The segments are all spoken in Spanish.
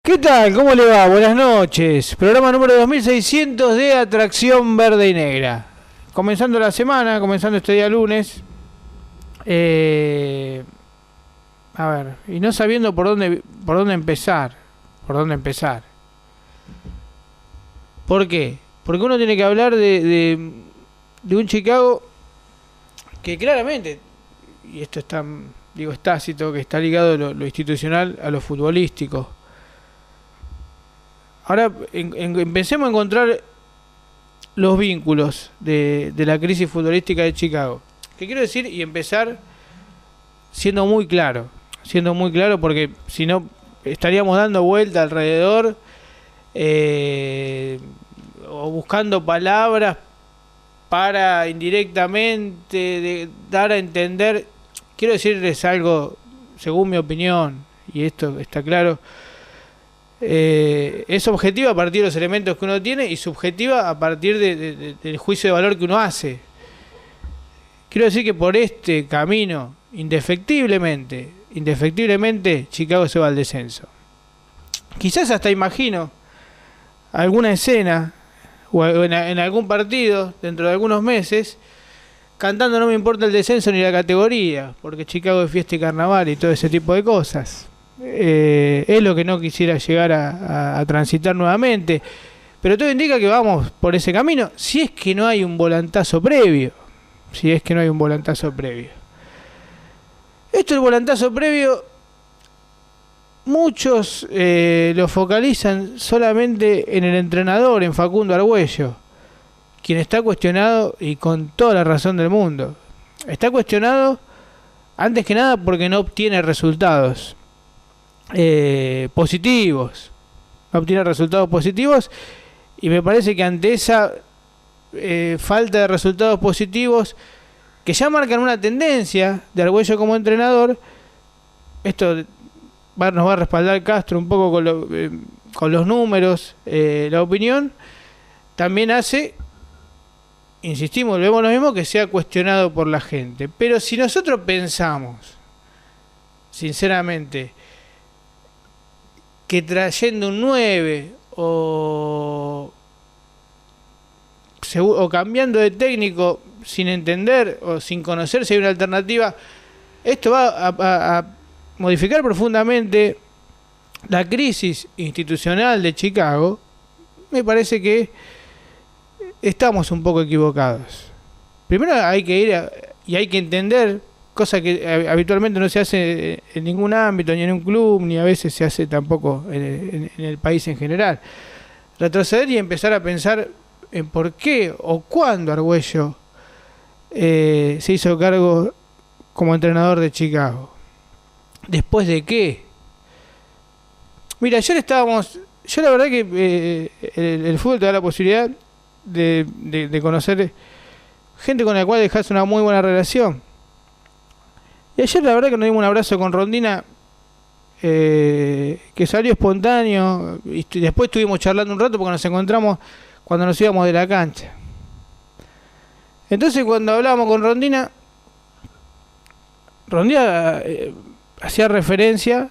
¿Qué tal? ¿Cómo le va? Buenas noches. Programa número 2600 de Atracción Verde y Negra. Comenzando la semana, comenzando este día lunes. A ver, y no sabiendo por dónde empezar. ¿Por dónde empezar? ¿Por qué? Porque uno tiene que hablar de un Chicago que claramente, y esto es tácito, que está ligado lo institucional a lo futbolístico. Ahora empecemos a encontrar los vínculos de la crisis futbolística de Chicago. ¿Qué quiero decir? Y empezar siendo muy claro porque si no estaríamos dando vuelta alrededor o buscando palabras para indirectamente dar a entender. Quiero decirles algo, según mi opinión, y esto está claro. Es objetiva a partir de los elementos que uno tiene y subjetiva a partir del juicio de valor que uno hace. Quiero decir que por este camino, indefectiblemente, Chicago se va al descenso. Quizás hasta imagino alguna escena o en algún partido dentro de algunos meses cantando "No me importa el descenso ni la categoría", porque Chicago es fiesta y carnaval y todo ese tipo de cosas. Es lo que no quisiera llegar a transitar nuevamente, pero todo indica que vamos por ese camino, si es que no hay un volantazo previo. Esto del volantazo previo, muchos lo focalizan solamente en el entrenador, en Facundo Argüello, quien está cuestionado, y con toda la razón del mundo. Está cuestionado antes que nada porque no obtiene resultados positivos. Y me parece que ante esa falta de resultados positivos, que ya marcan una tendencia de Argüello como entrenador, esto nos va a respaldar Castro un poco con los números, la opinión, también hace, insistimos, vemos lo mismo, que sea cuestionado por la gente. Pero si nosotros pensamos, sinceramente, que trayendo un 9 o cambiando de técnico sin entender o sin conocer si hay una alternativa, esto va a modificar profundamente la crisis institucional de Chicago, me parece que estamos un poco equivocados. Primero hay que ir y hay que entender, cosa que habitualmente no se hace en ningún ámbito, ni en un club, ni a veces se hace tampoco en el país en general. Retroceder y empezar a pensar en por qué o cuándo Argüello se hizo cargo como entrenador de Chicago. ¿Después de qué? Mira, yo la verdad que el fútbol te da la posibilidad de conocer gente con la cual dejas una muy buena relación. Y ayer la verdad que nos dimos un abrazo con Rondina, que salió espontáneo, y después estuvimos charlando un rato porque nos encontramos cuando nos íbamos de la cancha. Entonces cuando hablábamos con Rondina hacía referencia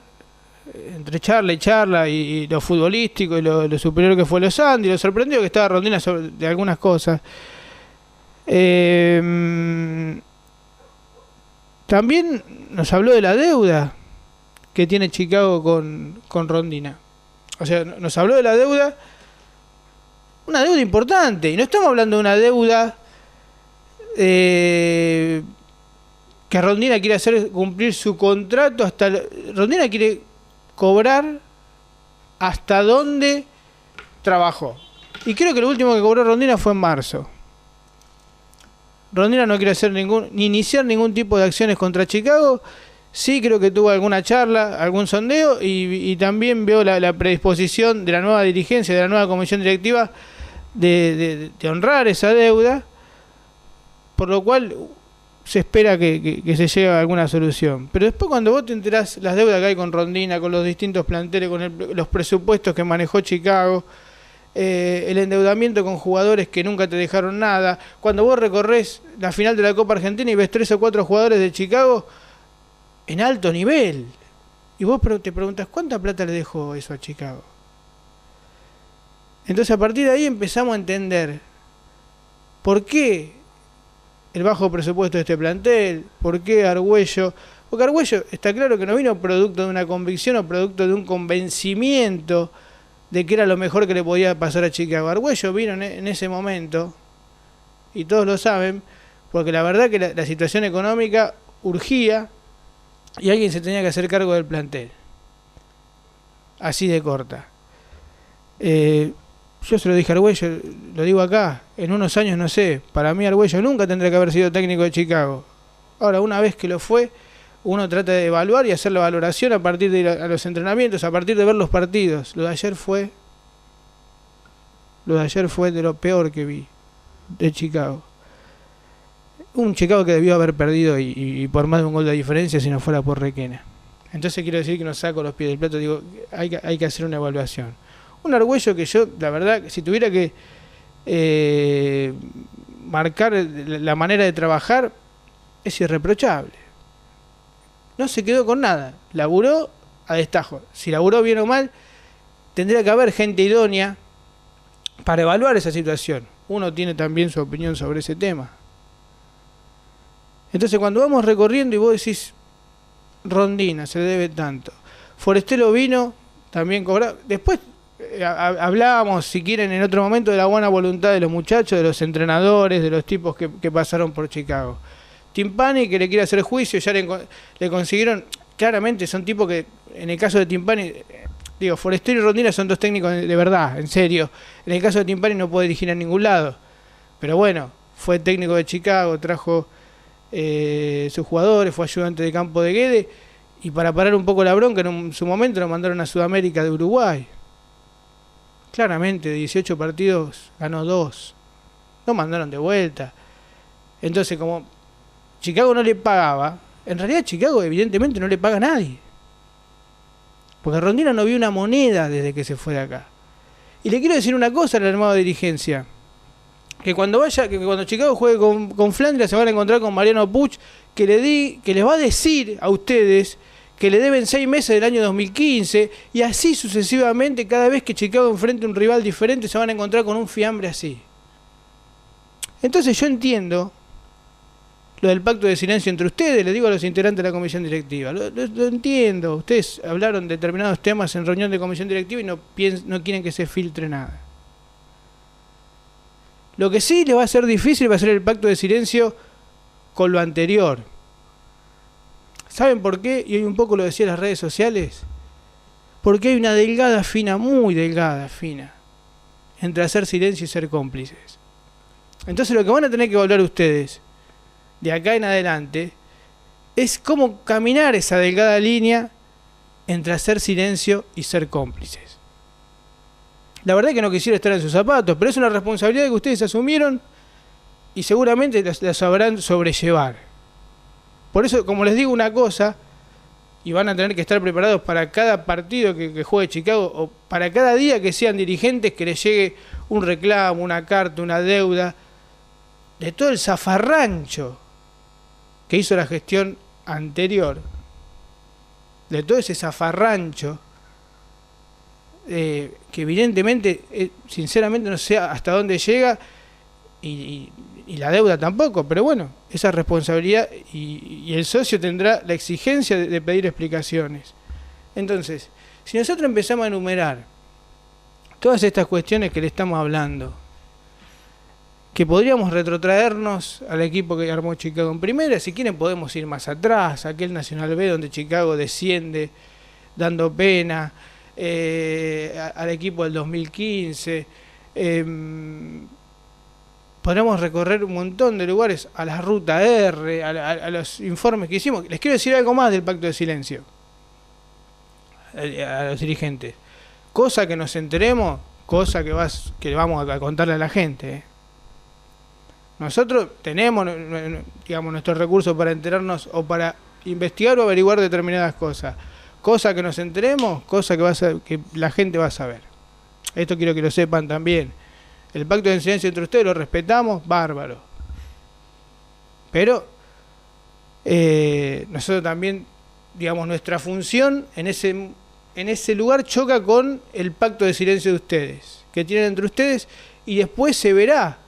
entre charla y lo futbolístico y lo superior que fue los Andes, y lo sorprendido que estaba Rondina de algunas cosas. También nos habló de la deuda que tiene Chicago con Rondina. O sea, nos habló de la deuda, una deuda importante. Y no estamos hablando de una deuda que Rondina quiere hacer cumplir su contrato Rondina quiere cobrar hasta donde trabajó. Y creo que lo último que cobró Rondina fue en marzo. Rondina no quiere hacer ni iniciar ningún tipo de acciones contra Chicago. Sí, creo que tuvo alguna charla, algún sondeo, y también veo la predisposición de la nueva dirigencia, de la nueva comisión directiva, de honrar esa deuda, por lo cual se espera que se llegue a alguna solución. Pero después, cuando vos te enterás las deudas que hay con Rondina, con los distintos planteles, con los presupuestos que manejó Chicago, el endeudamiento con jugadores que nunca te dejaron nada, cuando vos recorres la final de la Copa Argentina y ves 3 o 4 jugadores de Chicago en alto nivel, Y vos te preguntas, ¿cuánta plata le dejó eso a Chicago? Entonces a partir de ahí empezamos a entender por qué el bajo presupuesto de este plantel, por qué Argüello. Porque Argüello está claro que no vino producto de una convicción o producto de un convencimiento de que era lo mejor que le podía pasar a Chicago. Argüello vino en ese momento, y todos lo saben, porque la verdad que la situación económica urgía y alguien se tenía que hacer cargo del plantel. Así de corta. Yo se lo dije a Argüello, lo digo acá, en unos años no sé, para mí Argüello nunca tendría que haber sido técnico de Chicago. Ahora, una vez que lo fue, uno trata de evaluar y hacer la valoración a partir de ir a los entrenamientos, a partir de ver los partidos. Lo de ayer fue de lo peor que vi de Chicago. Un Chicago que debió haber perdido y por más de un gol de diferencia si no fuera por Requena. Entonces quiero decir que no saco los pies del plato, digo, hay que hacer una evaluación. Un Argüello que yo, la verdad, si tuviera que marcar la manera de trabajar, es irreprochable. No se quedó con nada, laburó a destajo. Si laburó bien o mal, tendría que haber gente idónea para evaluar esa situación. Uno tiene también su opinión sobre ese tema. Entonces cuando vamos recorriendo y vos decís, Rondina, se le debe tanto. Forestelo vino, también cobrado. Después hablábamos, si quieren, en otro momento de la buena voluntad de los muchachos, de los entrenadores, de los tipos que pasaron por Chicago. Timpani, que le quiere hacer juicio, ya le consiguieron, claramente son tipos que, en el caso de Timpani, digo, Forestero y Rondina son dos técnicos de verdad, en serio. En el caso de Timpani no puede dirigir a ningún lado. Pero bueno, fue técnico de Chicago, trajo sus jugadores, fue ayudante de campo de Guede, y para parar un poco la bronca, en su momento lo mandaron a Sudamérica de Uruguay. Claramente, de 18 partidos ganó 2. Lo mandaron de vuelta. Entonces, como Chicago no le pagaba, en realidad Chicago evidentemente no le paga a nadie. Porque Rondina no vio una moneda desde que se fue de acá. Y le quiero decir una cosa al armado de dirigencia. Que cuando Chicago juegue con Flandria se van a encontrar con Mariano Puig, que les va a decir a ustedes que le deben 6 meses del año 2015, y así sucesivamente. Cada vez que Chicago enfrente a un rival diferente se van a encontrar con un fiambre así. Entonces yo entiendo lo del pacto de silencio entre ustedes, le digo a los integrantes de la comisión directiva, lo entiendo. Ustedes hablaron de determinados temas en reunión de comisión directiva y no quieren que se filtre nada. Lo que sí le va a ser difícil va a ser el pacto de silencio con lo anterior. ¿Saben por qué? Y hoy un poco lo decía en las redes sociales. Porque hay una delgada fina, muy delgada fina, entre hacer silencio y ser cómplices. Entonces lo que van a tener que evaluar ustedes de acá en adelante es cómo caminar esa delgada línea entre hacer silencio y ser cómplices. La verdad es que no quisiera estar en sus zapatos, pero es una responsabilidad que ustedes asumieron y seguramente la sabrán sobrellevar. Por eso, como les digo una cosa, y van a tener que estar preparados para cada partido que juegue Chicago, o para cada día que sean dirigentes, que les llegue un reclamo, una carta, una deuda, de todo el zafarrancho que hizo la gestión anterior, de todo ese zafarrancho, que evidentemente, sinceramente no sé hasta dónde llega, y la deuda tampoco, pero bueno, esa responsabilidad, y el socio tendrá la exigencia de pedir explicaciones. Entonces, si nosotros empezamos a enumerar todas estas cuestiones que le estamos hablando, que podríamos retrotraernos al equipo que armó Chicago en primera, si quieren podemos ir más atrás, aquel Nacional B donde Chicago desciende dando pena, al equipo del 2015, podremos recorrer un montón de lugares, a la ruta R, a los informes que hicimos. Les quiero decir algo más del pacto de silencio a los dirigentes, cosa que nos enteremos, cosa que vamos a contarle a la gente. Nosotros tenemos, digamos, nuestros recursos para enterarnos o para investigar o averiguar determinadas cosas. Cosa que nos enteremos, cosa que la gente va a saber. Esto quiero que lo sepan también. El pacto de silencio entre ustedes lo respetamos, bárbaro. Pero nosotros también digamos, nuestra función en ese lugar choca con el pacto de silencio de ustedes, que tienen entre ustedes, y después se verá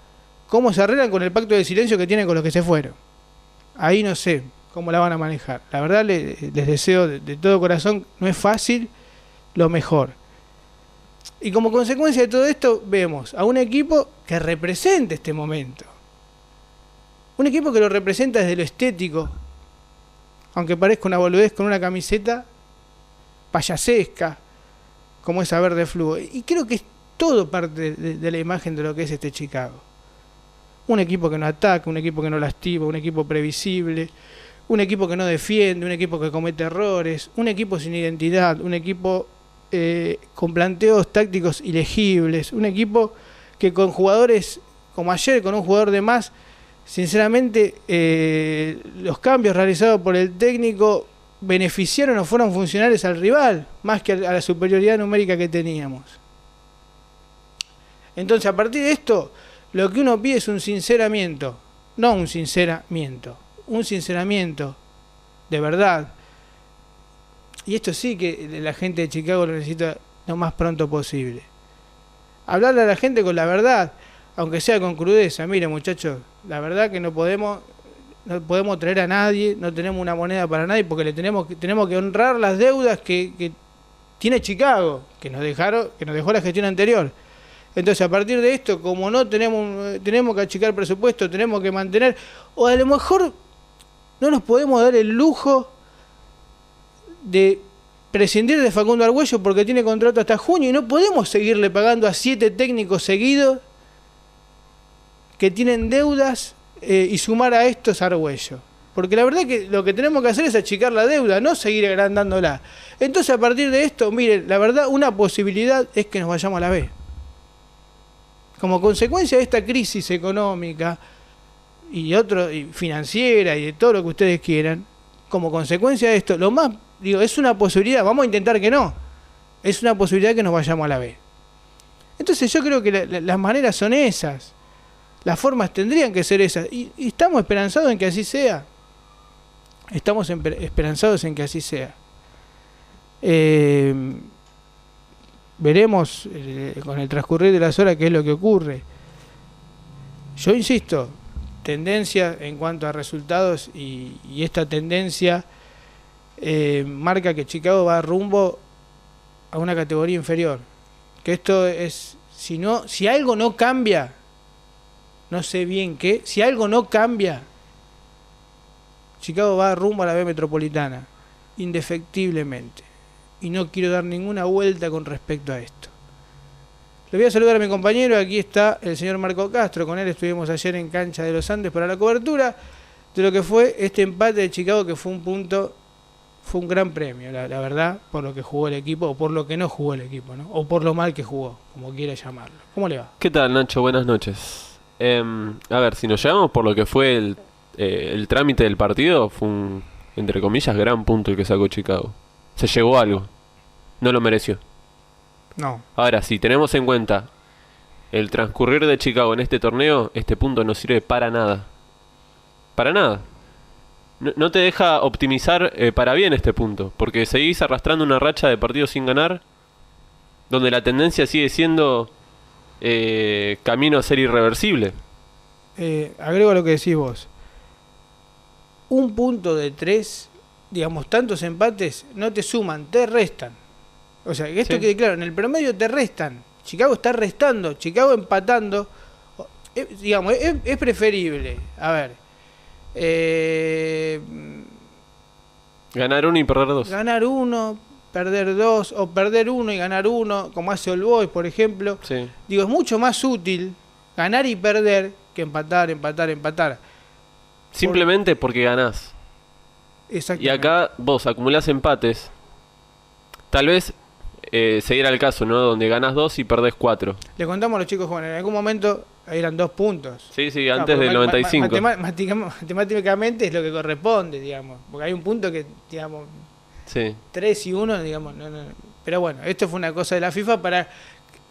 cómo se arreglan con el pacto de silencio que tienen con los que se fueron. Ahí no sé cómo la van a manejar. La verdad les deseo de todo corazón, no es fácil, lo mejor. Y como consecuencia de todo esto, vemos a un equipo que representa este momento. Un equipo que lo representa desde lo estético, aunque parezca una boludez, con una camiseta payasesca, como esa verde fluo. Y creo que es todo parte de la imagen de lo que es este Chicago. Un equipo que no ataca, un equipo que no lastima, un equipo previsible, un equipo que no defiende, un equipo que comete errores, un equipo sin identidad, un equipo con planteos tácticos ilegibles, un equipo que con jugadores como ayer, con un jugador de más, sinceramente los cambios realizados por el técnico beneficiaron o fueron funcionales al rival, más que a la superioridad numérica que teníamos. Entonces, a partir de esto, lo que uno pide es un sinceramiento, no un sinceramiento, un sinceramiento de verdad. Y esto sí que la gente de Chicago lo necesita lo más pronto posible. Hablarle a la gente con la verdad, aunque sea con crudeza. Mire, muchachos, la verdad que no podemos traer a nadie, no tenemos una moneda para nadie, porque tenemos que honrar las deudas que tiene Chicago, que nos dejó la gestión anterior. Entonces, a partir de esto, como no tenemos que achicar presupuesto, tenemos que mantener, o a lo mejor no nos podemos dar el lujo de prescindir de Facundo Argüello porque tiene contrato hasta junio y no podemos seguirle pagando a 7 técnicos seguidos que tienen deudas y sumar a estos a Argüello. Porque la verdad es que lo que tenemos que hacer es achicar la deuda, no seguir agrandándola. Entonces, a partir de esto, miren, la verdad, una posibilidad es que nos vayamos a la B. Como consecuencia de esta crisis económica y financiera y de todo lo que ustedes quieran, como consecuencia de esto, es una posibilidad, vamos a intentar que no, es una posibilidad que nos vayamos a la B. Entonces yo creo que las maneras son esas, las formas tendrían que ser esas, y estamos esperanzados en que así sea. Estamos esperanzados en que así sea. Veremos con el transcurrir de las horas qué es lo que ocurre. Yo insisto, tendencia en cuanto a resultados y esta tendencia marca que Chicago va rumbo a una categoría inferior. Que esto es, si algo no cambia, no sé bien qué, si algo no cambia, Chicago va rumbo a la B metropolitana, indefectiblemente. Y no quiero dar ninguna vuelta con respecto a esto. Le voy a saludar a mi compañero, aquí está el señor Marco Castro, con él estuvimos ayer en Cancha de los Andes para la cobertura de lo que fue este empate de Chicago, que fue un gran premio, la verdad, por lo que jugó el equipo, o por lo que no jugó el equipo, ¿no? O por lo mal que jugó, como quiera llamarlo. ¿Cómo le va? ¿Qué tal, Nacho? Buenas noches. A ver, si nos llevamos por lo que fue el trámite del partido, fue un, entre comillas, gran punto el que sacó Chicago. Se llevó algo. No lo mereció. No. Ahora, si tenemos en cuenta el transcurrir de Chicago en este torneo, este punto no sirve para nada. Para nada. No te deja optimizar para bien este punto, porque seguís arrastrando una racha de partidos sin ganar, donde la tendencia sigue siendo camino a ser irreversible. Agrego a lo que decís vos. Un punto de 3, digamos, tantos empates no te suman, te restan. O sea, que esto sí quede claro, en el promedio te restan. Chicago está restando, Chicago empatando. Digamos, es preferible, a ver, ganar 1 y perder 2. Ganar 1, perder 2, o perder 1 y ganar 1, como hace All Boys, por ejemplo. Sí. Digo, es mucho más útil ganar y perder que empatar. Simplemente porque ganás. Exactamente. Y acá vos acumulás empates. Tal vez se diera el caso, ¿no? Donde ganás 2 y perdés 4. Le contamos a los chicos jóvenes, en algún momento eran 2 puntos. Sí, antes del 95. Matemáticamente es lo que corresponde, digamos. Porque hay un punto que, digamos, sí, 3 y 1, digamos, no. Pero bueno, esto fue una cosa de la FIFA para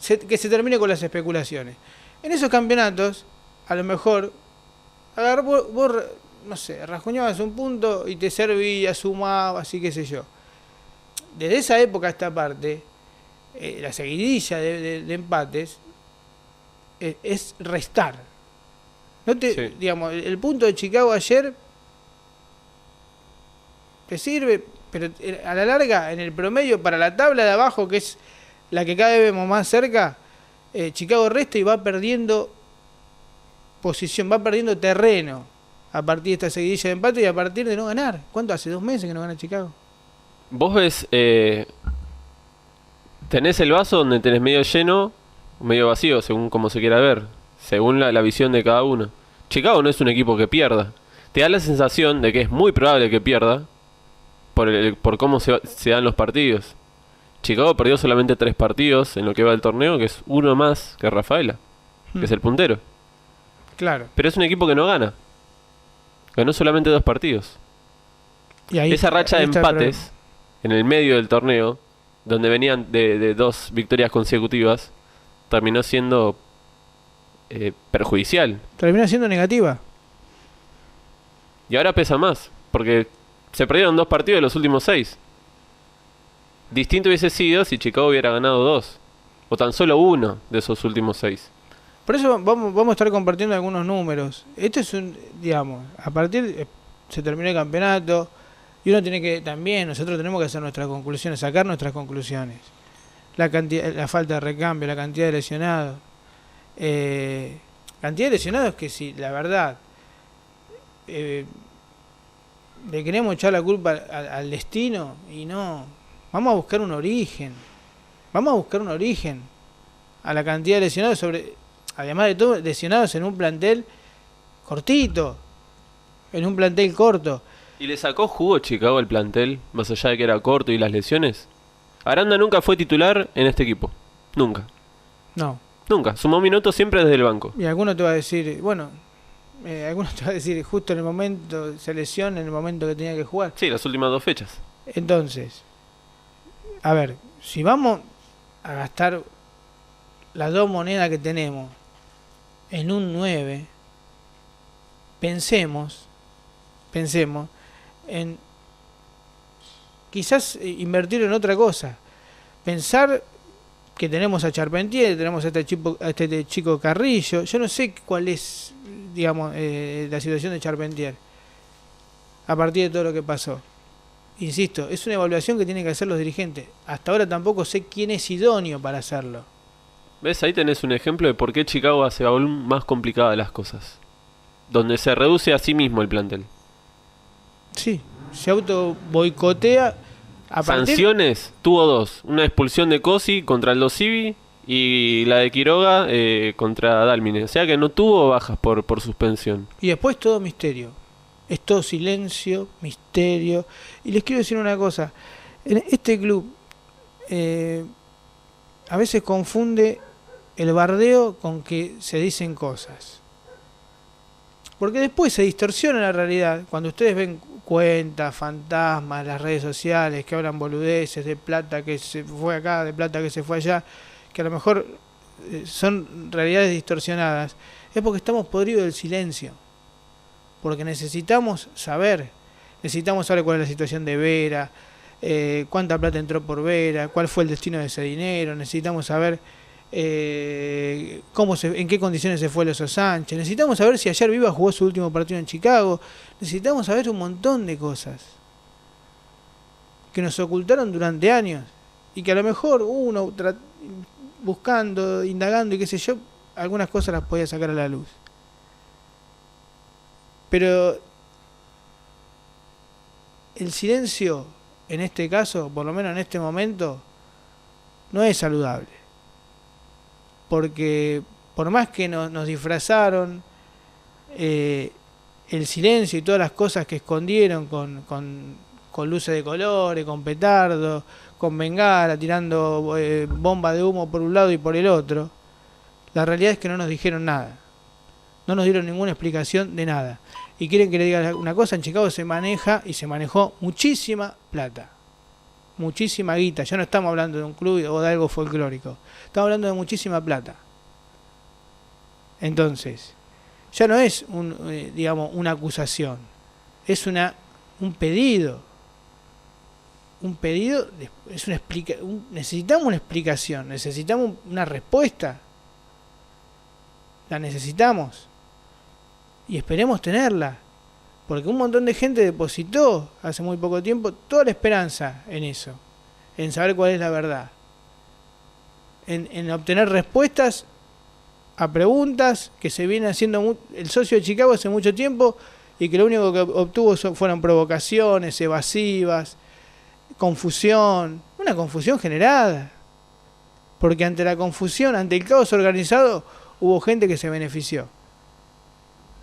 que se termine con las especulaciones. En esos campeonatos, a lo mejor, no sé, rasguñabas un punto y te servía, sumabas y qué sé yo. Desde esa época a esta parte, la seguidilla de empates es restar. No te, Sí. digamos, el punto de Chicago ayer te sirve, pero a la larga, en el promedio, para la tabla de abajo, que es la que cada vez vemos más cerca, Chicago resta y va perdiendo posición, va perdiendo terreno a partir de esta seguidilla de empate y a partir de no ganar. ¿Cuánto hace? 2 meses que no gana Chicago. Vos ves, tenés el vaso donde tenés medio lleno, medio vacío, según como se quiera ver, según la visión de cada uno. Chicago no es un equipo que pierda. Te da la sensación de que es muy probable que pierda por cómo se dan los partidos. Chicago perdió solamente 3 partidos en lo que va del torneo, que es uno más que Rafaela, que es el puntero. Claro. Pero es un equipo que no gana. Ganó solamente 2 partidos. Y ahí, Esa racha de ahí está el empates en el medio del torneo, donde venían de 2 victorias consecutivas, terminó siendo perjudicial. termina siendo negativa. Y ahora pesa más, porque se perdieron 2 partidos de los últimos 6. Distinto hubiese sido si Chicago hubiera ganado 2, o tan solo 1 de esos últimos 6. Por eso vamos a estar compartiendo algunos números. Esto es un, digamos, a partir se terminó el campeonato y uno tiene que también, nosotros tenemos que hacer nuestras conclusiones, sacar nuestras conclusiones. La cantidad, la falta de recambio, la cantidad de lesionados. Cantidad de lesionados que si la verdad le queremos echar la culpa al destino y no, vamos a buscar un origen. Vamos a buscar un origen a la cantidad de lesionados además de todo, lesionados en un plantel cortito, en un plantel corto. ¿Y le sacó jugo Chicago el plantel, más allá de que era corto y las lesiones? Aranda nunca fue titular en este equipo. Nunca. No. Nunca. Sumó minutos siempre desde el banco. Y alguno te va a decir, bueno, alguno te va a decir justo en el momento, se lesiona en el momento que tenía que jugar. Sí, las últimas 2 fechas. Entonces, a ver, si vamos a gastar las 2 monedas que tenemos en un 9, pensemos en quizás invertir en otra cosa. Pensar que tenemos a Charpentier, tenemos a este chico Carrillo. Yo no sé cuál es, digamos, la situación de Charpentier a partir de todo lo que pasó. Insisto, es una evaluación que tienen que hacer los dirigentes. Hasta ahora tampoco sé quién es idóneo para hacerlo. ¿Ves? Ahí tenés un ejemplo de por qué Chicago hace aún más complicadas las cosas. Donde se reduce a sí mismo el plantel. Sí, se auto boicotea. Sanciones tuvo 2. Una expulsión de Cosi contra el Civi y la de Quiroga contra Dálmine. O sea que no tuvo bajas por suspensión. Y después todo misterio. Es todo silencio, misterio. Y les quiero decir una cosa. En este club a veces confunde el bardeo con que se dicen cosas. Porque después se distorsiona la realidad. Cuando ustedes ven cuentas, fantasmas, las redes sociales que hablan boludeces de plata que se fue acá, de plata que se fue allá, que a lo mejor son realidades distorsionadas, es porque estamos podridos del silencio. Porque necesitamos saber cuál es la situación de Vera, cuánta plata entró por Vera, cuál fue el destino de ese dinero, necesitamos saber en qué condiciones se fue Loso Sánchez, necesitamos saber si ayer Viva jugó su último partido en Chicago, necesitamos saber un montón de cosas que nos ocultaron durante años y que a lo mejor uno buscando, indagando y qué sé yo, algunas cosas las podía sacar a la luz. Pero el silencio, en este caso, por lo menos en este momento, no es saludable. Porque por más que nos disfrazaron, el silencio y todas las cosas que escondieron con luces de colores, con petardos, con bengala, tirando bomba de humo por un lado y por el otro, la realidad es que no nos dijeron nada. No nos dieron ninguna explicación de nada. Y quieren que le diga una cosa, en Chicago se maneja y se manejó muchísima plata. Muchísima guita. Ya no estamos hablando de un club o de algo folclórico. Estamos hablando de muchísima plata. Entonces, ya no es una acusación. es un pedido. Un pedido, necesitamos una explicación, necesitamos una respuesta. La necesitamos. Y esperemos tenerla. Porque un montón de gente depositó hace muy poco tiempo toda la esperanza en eso. En saber cuál es la verdad. En obtener respuestas a preguntas que se viene haciendo el socio de Chicago hace mucho tiempo y que lo único que obtuvo fueron provocaciones evasivas, confusión, una confusión generada. Porque ante la confusión, ante el caos organizado, hubo gente que se benefició.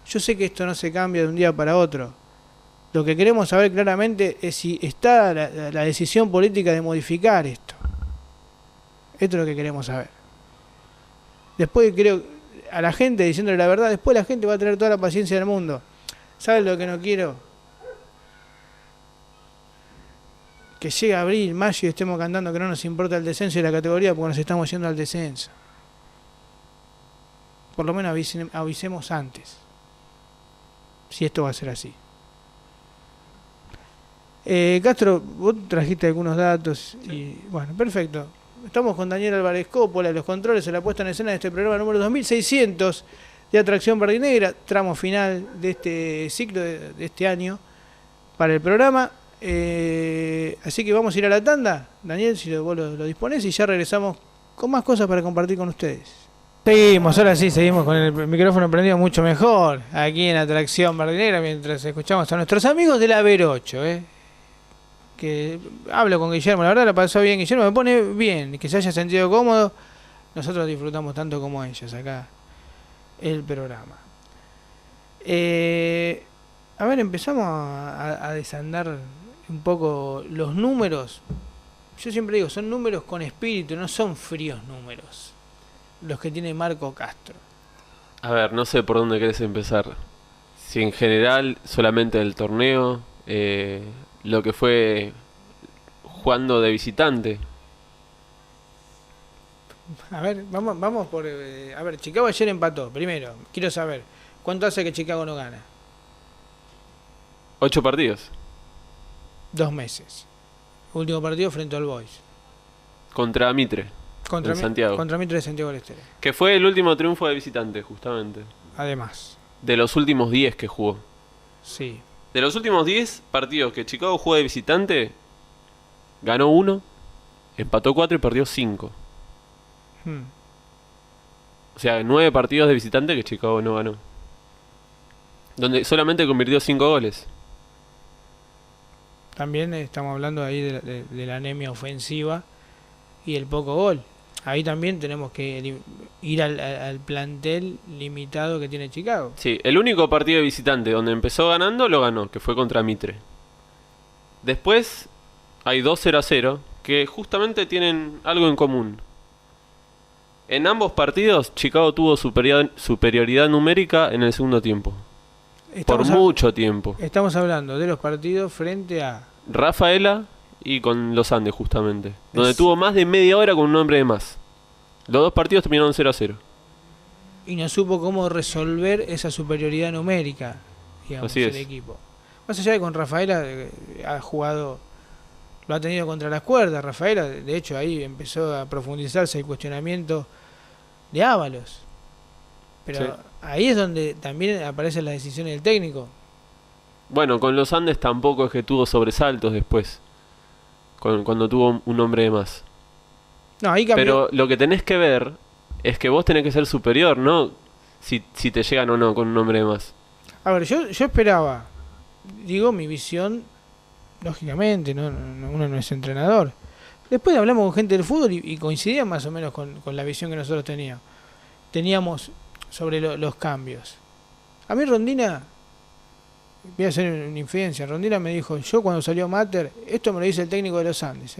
Yo sé que esto no se cambia de un día para otro. Lo que queremos saber claramente es si está la decisión política de modificar esto. Esto es lo que queremos saber. Después creo, a la gente diciéndole la verdad, después la gente va a tener toda la paciencia del mundo. ¿Sabes lo que no quiero? Que llegue abril, mayo y estemos cantando que no nos importa el descenso y la categoría porque nos estamos yendo al descenso. Por lo menos avisemos antes. Si esto va a ser así. Castro, vos trajiste algunos datos y bueno, perfecto. Estamos con Daniel Álvarez Coppola, los controles en la puesta en escena de este programa número 2600 de Atracción Verdinegra, tramo final de este ciclo de este año para el programa. Así que vamos a ir a la tanda, Daniel, si vos lo disponés, y ya regresamos con más cosas para compartir con ustedes. Ahora sí, seguimos con el micrófono prendido mucho mejor aquí en Atracción Verdinegra mientras escuchamos a nuestros amigos de la Ver 8, que hablo con Guillermo, la verdad la pasó bien Guillermo, me pone bien, que se haya sentido cómodo, nosotros disfrutamos tanto como ellos acá el programa. A ver, empezamos a desandar un poco los números. Yo siempre digo, son números con espíritu, no son fríos números los que tiene Marco Castro. A ver, no sé por dónde querés empezar. Si en general solamente el torneo, lo que fue jugando de visitante. A ver, vamos por... a ver, Chicago ayer empató. Primero, quiero saber, ¿cuánto hace que Chicago no gana? 8 partidos. 2 meses. Último partido frente al Boys. Contra Mitre. En Santiago. Contra Mitre de Santiago del Estero. Que fue el último triunfo de visitante, justamente. Además. De los últimos 10 que jugó. Sí. De los últimos 10 partidos que Chicago jugó de visitante, ganó 1, empató 4 y perdió 5. O sea, 9 partidos de visitante que Chicago no ganó. Donde solamente convirtió 5 goles. También estamos hablando ahí de la anemia ofensiva y el poco gol. Ahí también tenemos que ir al plantel limitado que tiene Chicago. Sí, el único partido de visitante donde empezó ganando, lo ganó, que fue contra Mitre. Después hay 2-0-0, que justamente tienen algo en común. En ambos partidos, Chicago tuvo superioridad numérica en el segundo tiempo. Por mucho tiempo. Estamos hablando de los partidos frente a Rafaela y con los Andes, justamente. Donde tuvo más de media hora con un hombre de más. Los 2 partidos terminaron 0-0. Y no supo cómo resolver esa superioridad numérica, digamos, el equipo. Más allá de con Rafaela, ha jugado, lo ha tenido contra las cuerdas. Rafaela, de hecho, ahí empezó a profundizarse el cuestionamiento de Ábalos. Pero ahí es donde también aparecen las decisiones del técnico. Bueno, con los Andes tampoco es que tuvo sobresaltos después. Cuando tuvo un hombre de más. No, ahí cambió. Pero lo que tenés que ver es que vos tenés que ser superior, ¿no? Si te llegan o no con un hombre de más. A ver, yo esperaba, digo, mi visión, lógicamente, uno no es entrenador. Después hablamos con gente del fútbol y coincidían más o menos con la visión que nosotros teníamos sobre los cambios. A mí Rondina, voy a hacer una infidencia, Rondina me dijo, yo cuando salió Mater, esto me lo dice el técnico de los Andes,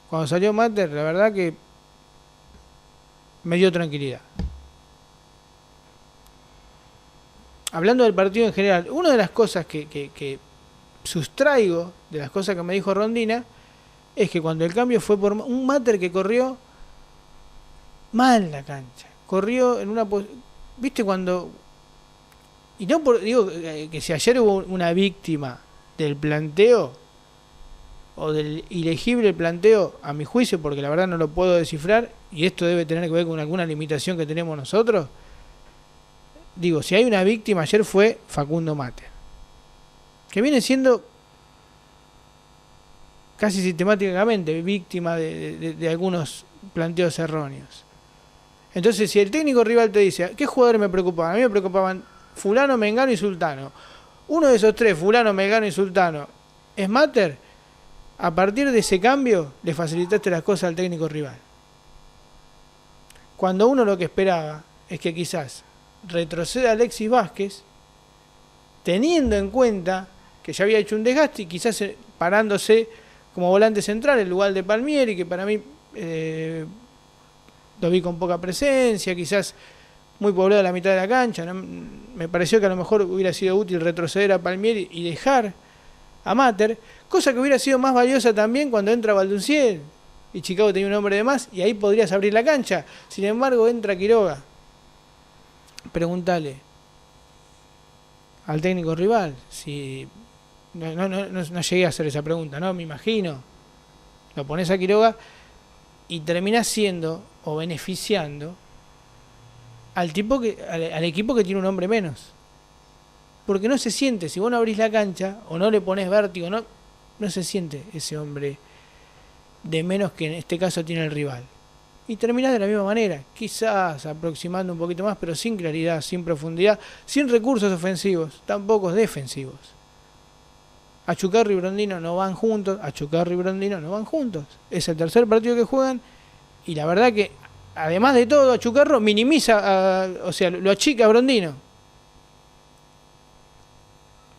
cuando salió Mater, la verdad que me dio tranquilidad. Hablando del partido en general, una de las cosas que sustraigo de las cosas que me dijo Rondina es que cuando el cambio fue por un Mater que corrió mal la cancha, corrió en una... ¿Viste cuando Y no digo que si ayer hubo una víctima del planteo o del ilegible planteo, a mi juicio, porque la verdad no lo puedo descifrar, y esto debe tener que ver con alguna limitación que tenemos nosotros. Digo, si hay una víctima ayer fue Facundo Mater, que viene siendo casi sistemáticamente víctima de algunos planteos erróneos. Entonces, si el técnico rival te dice, ¿qué jugadores me preocupaban? A mí me preocupaban fulano, mengano y sultano. Uno de esos tres, fulano, mengano y sultano, es Mater. A partir de ese cambio, le facilitaste las cosas al técnico rival. Cuando uno lo que esperaba es que quizás retroceda Alexis Vázquez, teniendo en cuenta que ya había hecho un desgaste y quizás parándose como volante central en lugar de Palmieri, que para mí lo vi con poca presencia, quizás muy poblado la mitad de la cancha. ¿No? Me pareció que a lo mejor hubiera sido útil retroceder a Palmieri y dejar a Mater, cosa que hubiera sido más valiosa también cuando entra Valdunciel y Chicago tenía un hombre de más y ahí podrías abrir la cancha. Sin embargo, entra Quiroga. Preguntale al técnico rival si no llegué a hacer esa pregunta, no me imagino. Lo pones a Quiroga y terminás siendo o beneficiando al equipo que tiene un hombre menos. Porque no se siente, si vos no abrís la cancha o no le pones vértigo, no se siente ese hombre de menos que en este caso tiene el rival. Y terminás de la misma manera, quizás aproximando un poquito más, pero sin claridad, sin profundidad, sin recursos ofensivos, tampoco defensivos. Achucarro y Brondino no van juntos, Es el tercer partido que juegan y la verdad que, además de todo, Achucarro minimiza, lo achica a Brondino.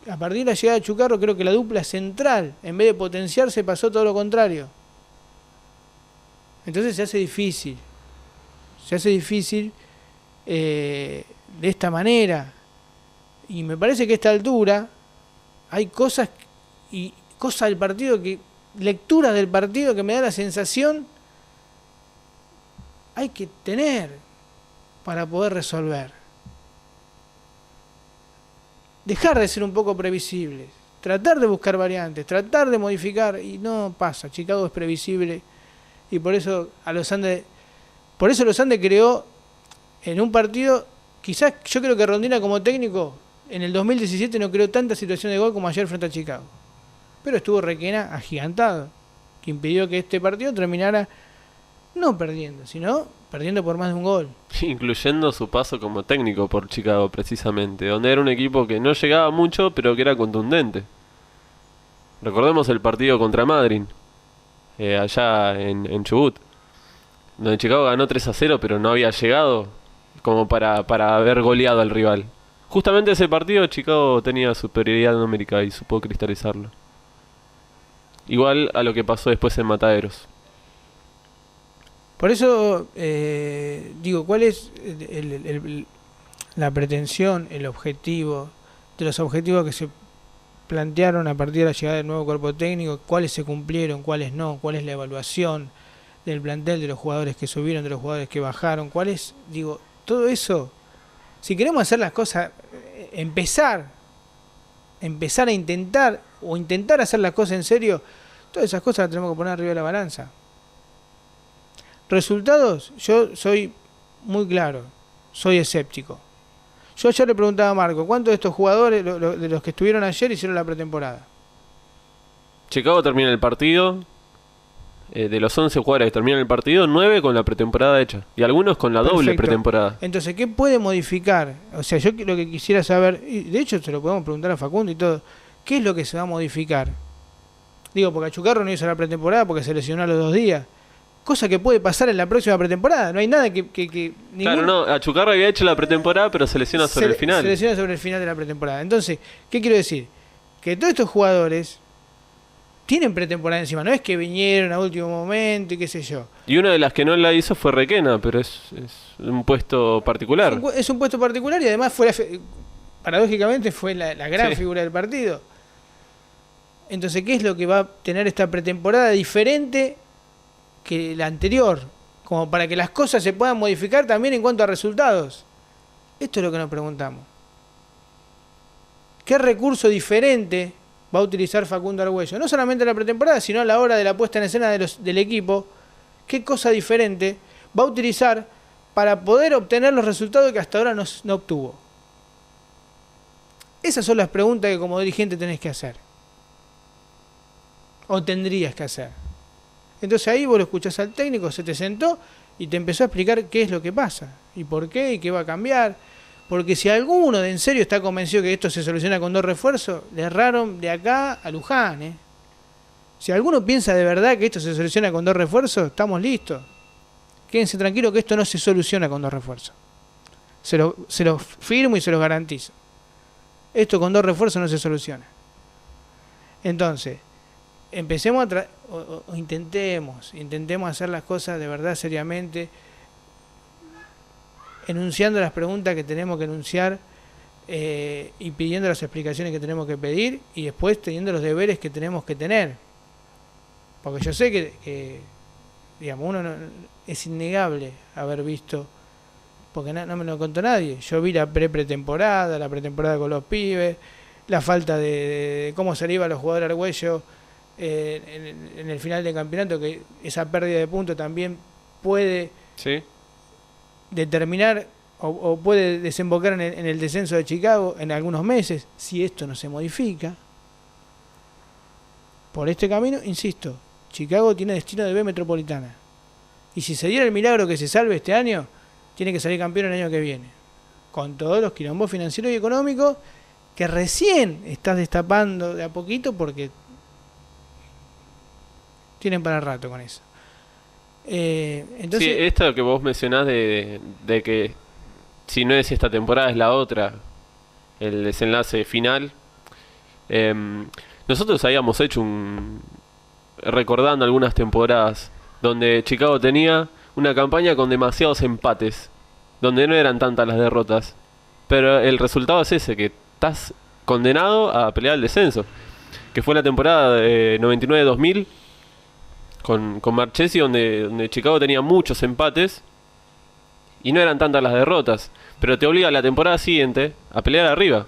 A partir de la llegada de Achucarro creo que la dupla central, en vez de potenciarse, pasó todo lo contrario. Entonces se hace difícil de esta manera. Y me parece que a esta altura hay cosas del partido, lecturas del partido que me da la sensación hay que tener para poder resolver. Dejar de ser un poco previsibles, tratar de buscar variantes, tratar de modificar, y no pasa. Chicago es previsible y por eso Los Andes creó en un partido, quizás yo creo que Rondina como técnico en el 2017 no creó tanta situación de gol como ayer frente a Chicago, pero estuvo Requena agigantado, que impidió que este partido terminara no perdiendo, sino perdiendo por más de un gol. Incluyendo su paso como técnico por Chicago, precisamente, donde era un equipo que no llegaba mucho, pero que era contundente. Recordemos el partido contra Madryn, allá en Chubut, donde Chicago ganó 3-0, pero no había llegado como para haber goleado al rival. Justamente ese partido Chicago tenía superioridad numérica y supo cristalizarlo. Igual a lo que pasó después en Mataderos. Por eso digo, ¿cuál es la pretensión, el objetivo, de los objetivos que se plantearon a partir de la llegada del nuevo cuerpo técnico? ¿Cuáles se cumplieron, cuáles no? ¿Cuál es la evaluación del plantel, de los jugadores que subieron, de los jugadores que bajaron? ¿Cuál es, digo, todo eso? Si queremos hacer las cosas, empezar a intentar hacer las cosas en serio, todas esas cosas las tenemos que poner arriba de la balanza. Resultados, yo soy muy claro, soy escéptico. Yo ayer le preguntaba a Marco, ¿cuántos de estos jugadores, de los que estuvieron ayer, hicieron la pretemporada? Chicago termina el partido, de los 11 jugadores que terminan el partido, 9 con la pretemporada hecha. Y algunos con la doble pretemporada. Entonces, ¿qué puede modificar? O sea, yo lo que quisiera saber, y de hecho se lo podemos preguntar a Facundo y todo, ¿qué es lo que se va a modificar? Digo, porque Achucarro no hizo la pretemporada porque se lesionó a los 2 días. Cosa que puede pasar en la próxima pretemporada. No hay nada que claro, no, Achucarro había hecho la pretemporada, pero se lesiona sobre el final. Se lesiona sobre el final de la pretemporada. Entonces, ¿qué quiero decir? Que todos estos jugadores tienen pretemporada encima. No es que vinieron a último momento y qué sé yo. Y una de las que no la hizo fue Requena, pero es un puesto particular. Es un puesto particular y además paradójicamente fue la gran figura del partido. Entonces, ¿qué es lo que va a tener esta pretemporada diferente que la anterior, como para que las cosas se puedan modificar también en cuanto a resultados? Esto es lo que nos preguntamos. qué recurso diferente va a utilizar Facundo Argüello. No solamente en la pretemporada, sino a la hora de la puesta en escena del equipo. Qué cosa diferente va a utilizar para poder obtener los resultados que hasta ahora no obtuvo. Esas son las preguntas que como dirigente tenés que hacer. O tendrías que hacer. Entonces ahí vos lo escuchás al técnico, se te sentó y te empezó a explicar qué es lo que pasa. Y por qué, y qué va a cambiar. Porque si alguno de en serio está convencido que esto se soluciona con 2 refuerzos, le erraron de acá a Luján. Si alguno piensa de verdad que esto se soluciona con 2 refuerzos, estamos listos. Quédense tranquilos que esto no se soluciona con 2 refuerzos. Se lo firmo y se los garantizo. Esto con 2 refuerzos no se soluciona. Entonces, empecemos o intentemos hacer las cosas de verdad seriamente, enunciando las preguntas que tenemos que enunciar y pidiendo las explicaciones que tenemos que pedir y después teniendo los deberes que tenemos que tener. Porque yo sé que digamos, uno es innegable haber visto, porque no me lo contó nadie. Yo vi la pretemporada, la pretemporada con los pibes, la falta de cómo se le iba a los jugadores Argüello en el final del campeonato, que esa pérdida de puntos también puede determinar o puede desembocar en el descenso de Chicago en algunos meses, si esto no se modifica. Por este camino, insisto, Chicago tiene destino de B Metropolitana. Y si se diera el milagro que se salve este año, tiene que salir campeón el año que viene. Con todos los quilombos financieros y económicos que recién estás destapando de a poquito porque tienen para rato con eso. Entonces, sí, esto que vos mencionás de que si no es esta temporada es la otra, el desenlace final. Nosotros habíamos hecho recordando algunas temporadas donde Chicago tenía una campaña con demasiados empates, donde no eran tantas las derrotas, pero el resultado es ese, que estás condenado a pelear el descenso, que fue la temporada de 99-2000 con Marchesi, donde Chicago tenía muchos empates y no eran tantas las derrotas, pero te obliga a la temporada siguiente a pelear arriba.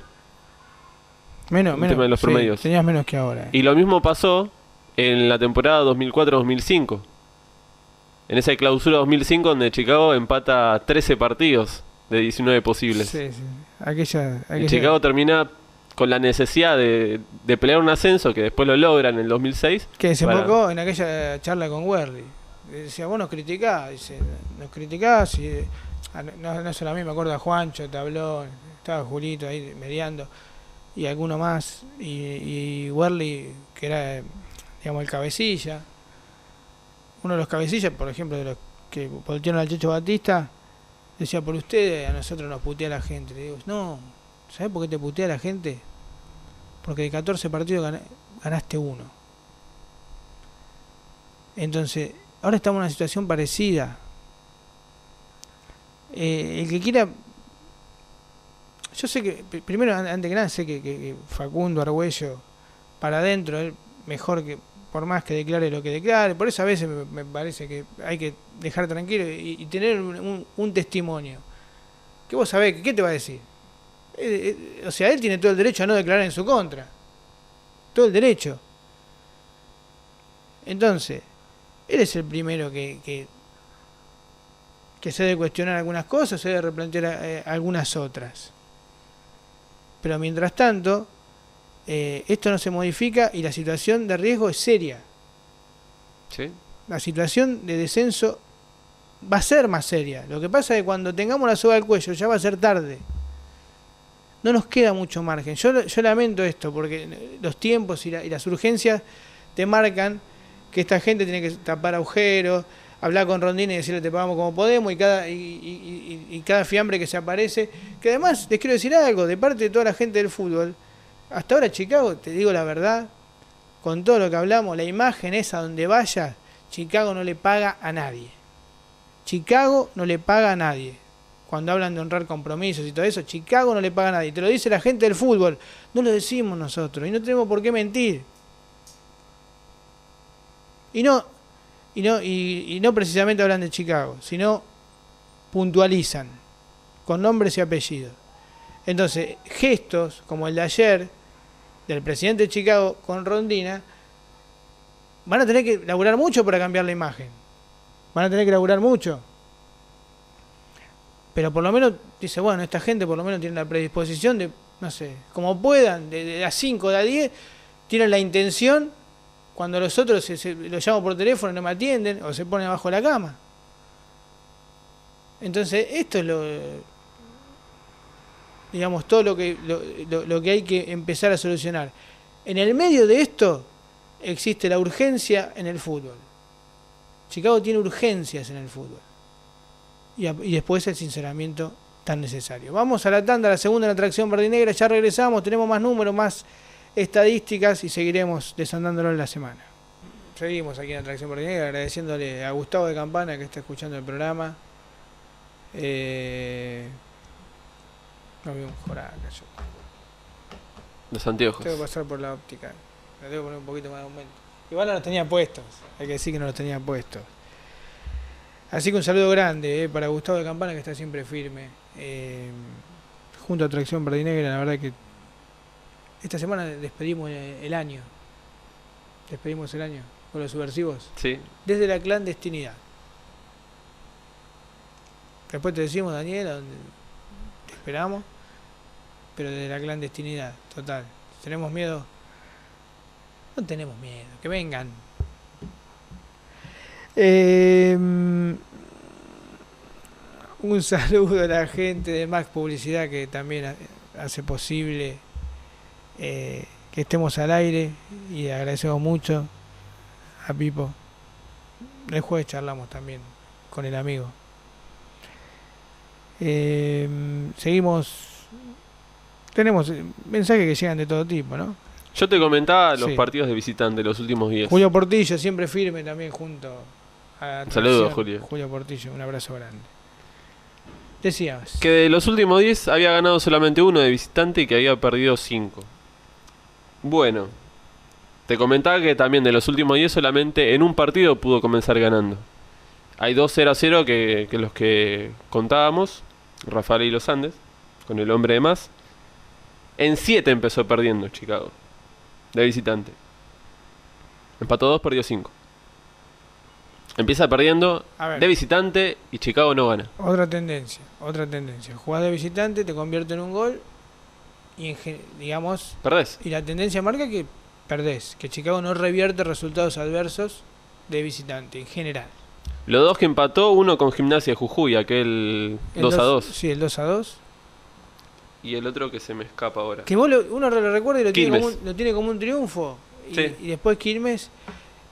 Menos tema de los promedios. Tenías menos que ahora. Y lo mismo pasó en la temporada 2004-2005. En esa clausura 2005 donde Chicago empata 13 partidos de 19 posibles. Sí. Aquella... Chicago termina con la necesidad de pelear un ascenso, que después lo logran en el 2006. Que desembocó en aquella charla con Werly. Decía, vos nos criticás. Dice, nos criticás. Y, no solamente me acuerdo a Juancho, Tablón, estaba Julito ahí mediando. Y alguno más. Y Werly, que era, digamos, el cabecilla. Uno de los cabecillas, por ejemplo, de los que voltearon al Checho Batista, decía, por ustedes a nosotros nos putea la gente. Le digo, no, ¿sabés por qué te putea la gente? Porque de 14 partidos ganaste 1. Entonces, ahora estamos en una situación parecida. El que quiera... Yo sé que, primero, antes que nada, sé que Facundo Argüello, para adentro, él mejor que... por más que declare lo que declare, por eso a veces me parece que hay que dejar tranquilo y tener un testimonio. Que vos sabés, ¿qué te va a decir? O sea, él tiene todo el derecho a no declarar en su contra. Todo el derecho. Entonces, él es el primero que se debe cuestionar algunas cosas, se debe replantear algunas otras. Pero mientras tanto... esto no se modifica y la situación de riesgo es seria. ¿Sí? La situación de descenso va a ser más seria. Lo que pasa es que cuando tengamos la soga al cuello ya va a ser tarde. No nos queda mucho margen. Yo lamento esto porque los tiempos y las urgencias te marcan que esta gente tiene que tapar agujeros, hablar con Rondini y decirle te pagamos como podemos y cada fiambre que se aparece. Que además, les quiero decir algo, de parte de toda la gente del fútbol, hasta ahora Chicago, te digo la verdad, con todo lo que hablamos, la imagen esa donde vaya, Chicago no le paga a nadie. Chicago no le paga a nadie. Cuando hablan de honrar compromisos y todo eso, Chicago no le paga a nadie. Te lo dice la gente del fútbol, no lo decimos nosotros y no tenemos por qué mentir. Y no precisamente hablan de Chicago, sino puntualizan con nombres y apellidos. Entonces, gestos como el de ayer del presidente de Chicago con Rondina van a tener que laburar mucho para cambiar la imagen. Van a tener que laburar mucho. Pero por lo menos, dice, bueno, esta gente por lo menos tiene la predisposición de, no sé, como puedan, de a 5, de a 10, tienen la intención, cuando los otros los llamo por teléfono y no me atienden, o se ponen abajo de la cama. Entonces, esto es digamos, todo lo que hay que empezar a solucionar. En el medio de esto existe la urgencia en el fútbol. Chicago tiene urgencias en el fútbol. Y después el sinceramiento tan necesario. Vamos a la tanda, la segunda en la atracción verdinegra. Ya regresamos, tenemos más números, más estadísticas y seguiremos desandándolo en la semana. Seguimos aquí en la atracción verdinegra agradeciéndole a Gustavo de Campana que está escuchando el programa. No vi un joraca yo. Los anteojos. Tengo que pasar por la óptica. Le tengo que poner un poquito más de aumento. Igual no los tenía puestos. Hay que decir que no los tenía puestos. Así que un saludo grande para Gustavo de Campana, que está siempre firme. Junto a Atracción Verdinegra, la verdad que esta semana despedimos el año. Despedimos el año con los subversivos. Sí. Desde la clandestinidad. Después te decimos, Daniel, a donde te esperamos. Pero desde la clandestinidad, total. ¿Tenemos miedo? No tenemos miedo, que vengan. Un saludo a la gente de Max Publicidad que también hace posible que estemos al aire y agradecemos mucho a Pipo. El jueves charlamos también con el amigo. Seguimos. Tenemos mensajes que llegan de todo tipo, ¿no? Yo te comentaba los Sí. partidos de visitante los últimos días. Julio Portillo siempre firme también junto a Un saludo, Atracción. Julio. Portillo, un abrazo grande. Decías. Que de los últimos 10 había ganado solamente uno de visitante y que había perdido 5. Bueno, te comentaba que también de los últimos 10 solamente en un partido pudo comenzar ganando. Hay 2 0-0 que los que contábamos, Rafael y los Andes, con el hombre de más. En 7 empezó perdiendo Chicago, de visitante. Empató 2, perdió 5. Empieza perdiendo A ver. de visitante y Chicago no gana. Otra tendencia. Jugás de visitante, te convierte en un gol y digamos, Perdés. y la tendencia marca que perdés, que Chicago no revierte resultados adversos de visitante en general. Los dos que empató, uno con Gimnasia de Jujuy, aquel El 2-2. Sí, el 2-2. Y el otro que se me escapa ahora. Que uno lo recuerda y lo tiene, Quilmes. lo tiene como un triunfo. Sí. Y después Quilmes.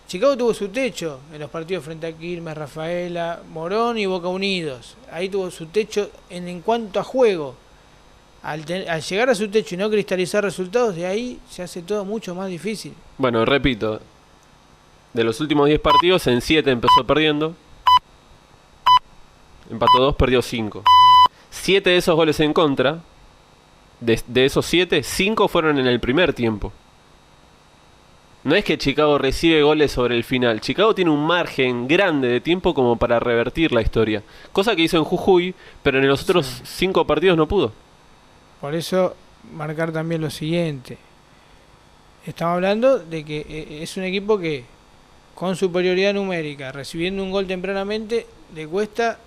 Chicago tuvo su techo en los partidos frente a Quilmes, Rafaela, Morón y Boca Unidos. Ahí tuvo su techo en cuanto a juego. Al llegar a su techo y no cristalizar resultados, de ahí se hace todo mucho más difícil. Bueno, repito. De los últimos 10 partidos, en 7 empezó perdiendo. Empató 2, perdió 5. 7 de esos goles en contra. De esos 7, 5 fueron en el primer tiempo. No es que Chicago recibe goles sobre el final. Chicago tiene un margen grande de tiempo como para revertir la historia. Cosa que hizo en Jujuy, pero en los otros 5 partidos no pudo. Por eso, marcar también lo siguiente. Estamos hablando de que es un equipo que, con superioridad numérica, recibiendo un gol tempranamente, le cuesta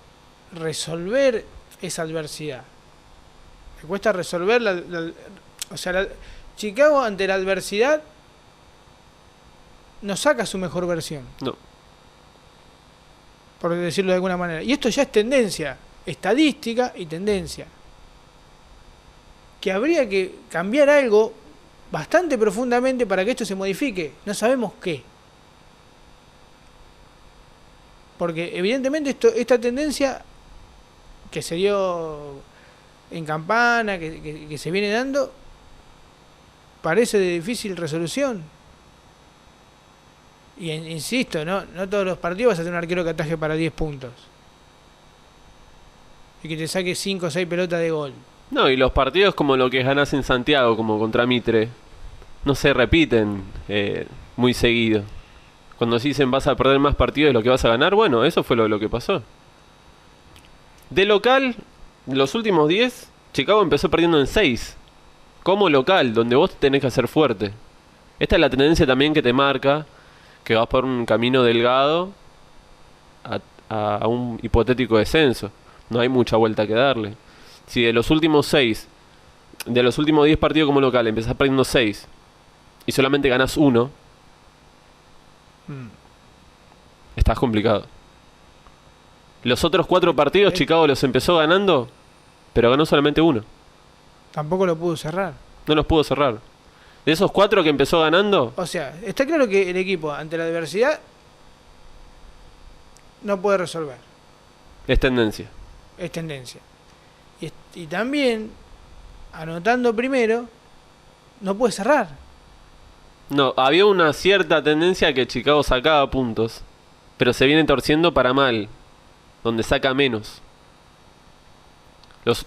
resolver esa adversidad. Le cuesta resolver Chicago ante la adversidad no saca su mejor versión, No. por decirlo de alguna manera. Y esto ya es tendencia, estadística y tendencia. Que habría que cambiar algo bastante profundamente para que esto se modifique. No sabemos qué. Porque evidentemente esta tendencia que se dio en Campana, que se viene dando, parece de difícil resolución. Y insisto, no todos los partidos vas a tener un arquero que ataje para 10 puntos. Y que te saque 5 o 6 pelotas de gol. No, y los partidos como lo que ganás en Santiago, como contra Mitre, no se repiten muy seguido. Cuando se dicen vas a perder más partidos de lo que vas a ganar, bueno, eso fue lo que pasó. De local, los últimos 10, Chicago empezó perdiendo en 6. Como local, donde vos tenés que hacer fuerte. Esta es la tendencia también que te marca que vas por un camino delgado a un hipotético descenso. No hay mucha vuelta que darle. Si de los últimos 6, de los últimos 10 partidos como local, empezás perdiendo 6 y solamente ganás 1, estás complicado. Los otros 4 partidos Chicago los empezó ganando, pero ganó solamente 1. Tampoco lo pudo cerrar. No los pudo cerrar. De esos 4 que empezó ganando, O sea, está claro que el equipo ante la adversidad no puede resolver. es tendencia. Es tendencia. Y también, anotando primero, no puede cerrar. No, había una cierta tendencia a que Chicago sacaba puntos, pero se viene torciendo para mal, donde saca menos.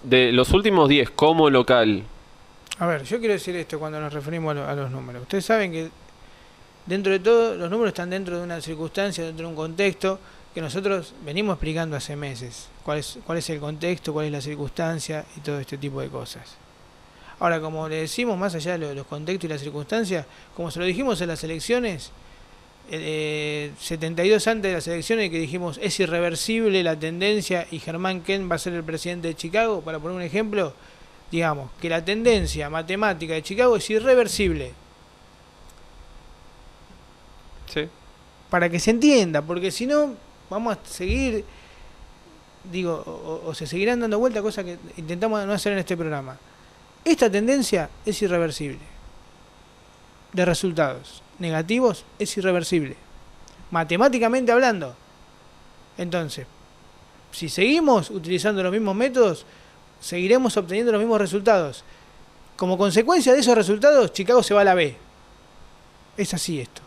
De los últimos 10 como local, A ver, yo quiero decir esto cuando nos referimos a los números. Ustedes saben que dentro de todo, los números están dentro de una circunstancia, dentro de un contexto que nosotros venimos explicando hace meses. Cuál es el contexto, cuál es la circunstancia y todo este tipo de cosas. Ahora, como le decimos, más allá de los contextos y las circunstancias, como se lo dijimos en las elecciones, 72 antes de las elecciones, que dijimos es irreversible la tendencia y Germán Kent va a ser el presidente de Chicago, para poner un ejemplo, digamos que la tendencia matemática de Chicago es irreversible. ¿sí? Para que se entienda, porque si no, vamos a seguir, digo, o se seguirán dando vueltas, cosas que intentamos no hacer en este programa. Esta tendencia es irreversible. De resultados negativos es irreversible. Matemáticamente hablando. Entonces, si seguimos utilizando los mismos métodos, seguiremos obteniendo los mismos resultados. Como consecuencia de esos resultados, Chicago se va a la B. Es así esto.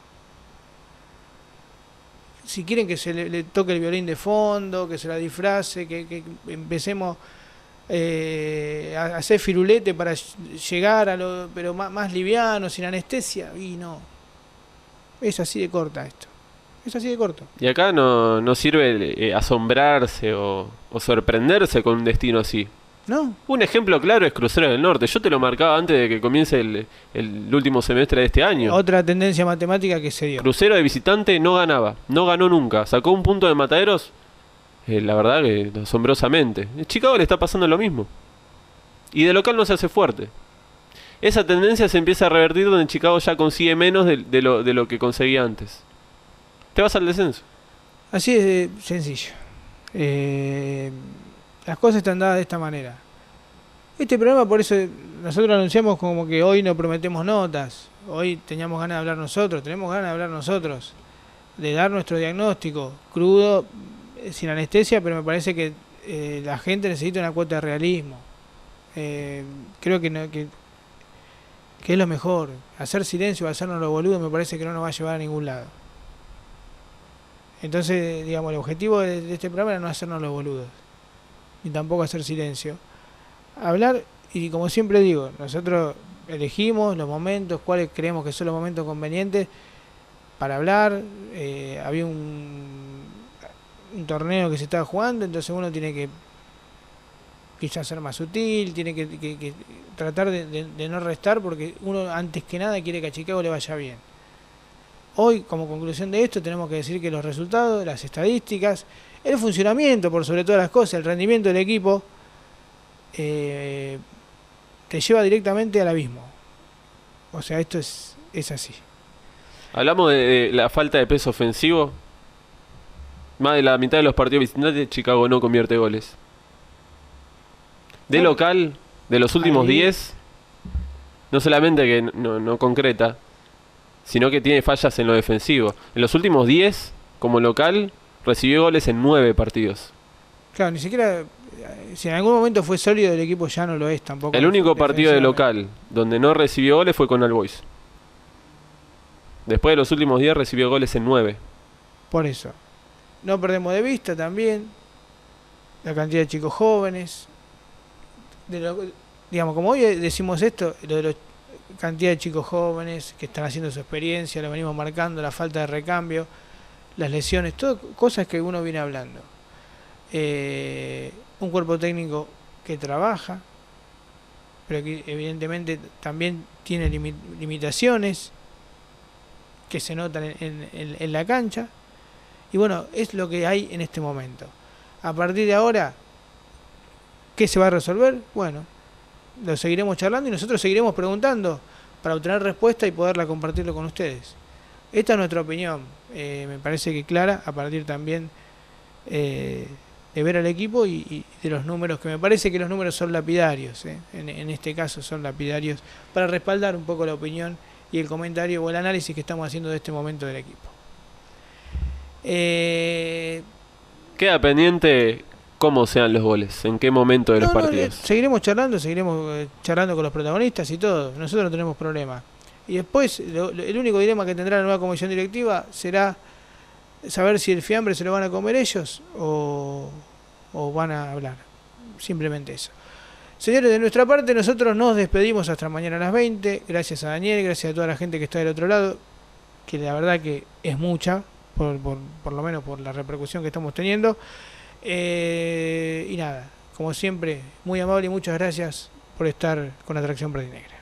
Si quieren que se le toque el violín de fondo, que se la disfrace, que empecemos a hacer firulete para llegar a lo, pero más liviano, sin anestesia, y no. Es así de corta esto. Es así de corto. Y acá no sirve asombrarse o sorprenderse con un destino así. ¿No? Un ejemplo claro es Crucero del Norte. Yo te lo marcaba antes de que comience el último semestre de este año. Otra tendencia matemática que se dio. Crucero de visitante no ganaba, no ganó nunca. Sacó un punto de Mataderos, la verdad que asombrosamente. En Chicago le está pasando lo mismo. Y de local no se hace fuerte. Esa tendencia se empieza a revertir donde Chicago ya consigue menos de lo que conseguía antes. Te vas al descenso. Así de sencillo. Las cosas están dadas de esta manera. Este programa, por eso nosotros anunciamos como que hoy no prometemos notas. Hoy teníamos ganas de hablar nosotros, tenemos ganas de hablar nosotros. De dar nuestro diagnóstico crudo, sin anestesia, pero me parece que la gente necesita una cuota de realismo. Creo que es lo mejor. Hacer silencio o hacernos los boludos me parece que no nos va a llevar a ningún lado. Entonces, digamos, el objetivo de este programa era no hacernos los boludos, ni tampoco hacer silencio. Hablar, y como siempre digo, nosotros elegimos los momentos, cuáles creemos que son los momentos convenientes para hablar. Había un torneo que se estaba jugando, entonces uno tiene que quizás ser más sutil, tiene que tratar de no restar, porque uno antes que nada quiere que a Chicago le vaya bien. Hoy, como conclusión de esto, tenemos que decir que los resultados, las estadísticas, el funcionamiento, por sobre todas las cosas, el rendimiento del equipo, te lleva directamente al abismo. O sea, esto es así. Hablamos de la falta de peso ofensivo. Más de la mitad de los partidos visitantes, Chicago no convierte goles. De local, de los últimos 10, no solamente que no concreta, sino que tiene fallas en lo defensivo. En los últimos 10, como local, recibió goles en 9 partidos. Claro, ni siquiera, si en algún momento fue sólido el equipo, ya no lo es tampoco. El único partido de local donde no recibió goles fue con All Boys. Después de los últimos 10 recibió goles en 9. Por eso. No perdemos de vista también la cantidad de chicos jóvenes. Digamos, como hoy decimos esto, lo de la cantidad de chicos jóvenes que están haciendo su experiencia, lo venimos marcando, la falta de recambio, las lesiones, todo cosas que uno viene hablando. Un cuerpo técnico que trabaja, pero que evidentemente también tiene limitaciones que se notan en la cancha. Y bueno, es lo que hay en este momento. A partir de ahora, ¿qué se va a resolver? Bueno, lo seguiremos charlando y nosotros seguiremos preguntando para obtener respuesta y poderla compartirlo con ustedes. Esta es nuestra opinión, me parece que clara, a partir también de ver al equipo y de los números, que me parece que los números son lapidarios, en este caso son lapidarios, para respaldar un poco la opinión y el comentario o el análisis que estamos haciendo de este momento del equipo. Queda pendiente cómo sean los goles, en qué momento de los partidos. Seguiremos charlando con los protagonistas y todo, nosotros no tenemos problema. Y después, el único dilema que tendrá la nueva comisión directiva será saber si el fiambre se lo van a comer ellos o van a hablar. Simplemente eso. Señores, de nuestra parte nosotros nos despedimos hasta mañana a las 20. Gracias a Daniel, gracias a toda la gente que está del otro lado, que la verdad que es mucha, por lo menos por la repercusión que estamos teniendo. Y nada, como siempre, muy amable y muchas gracias por estar con Atracción Verdinegra.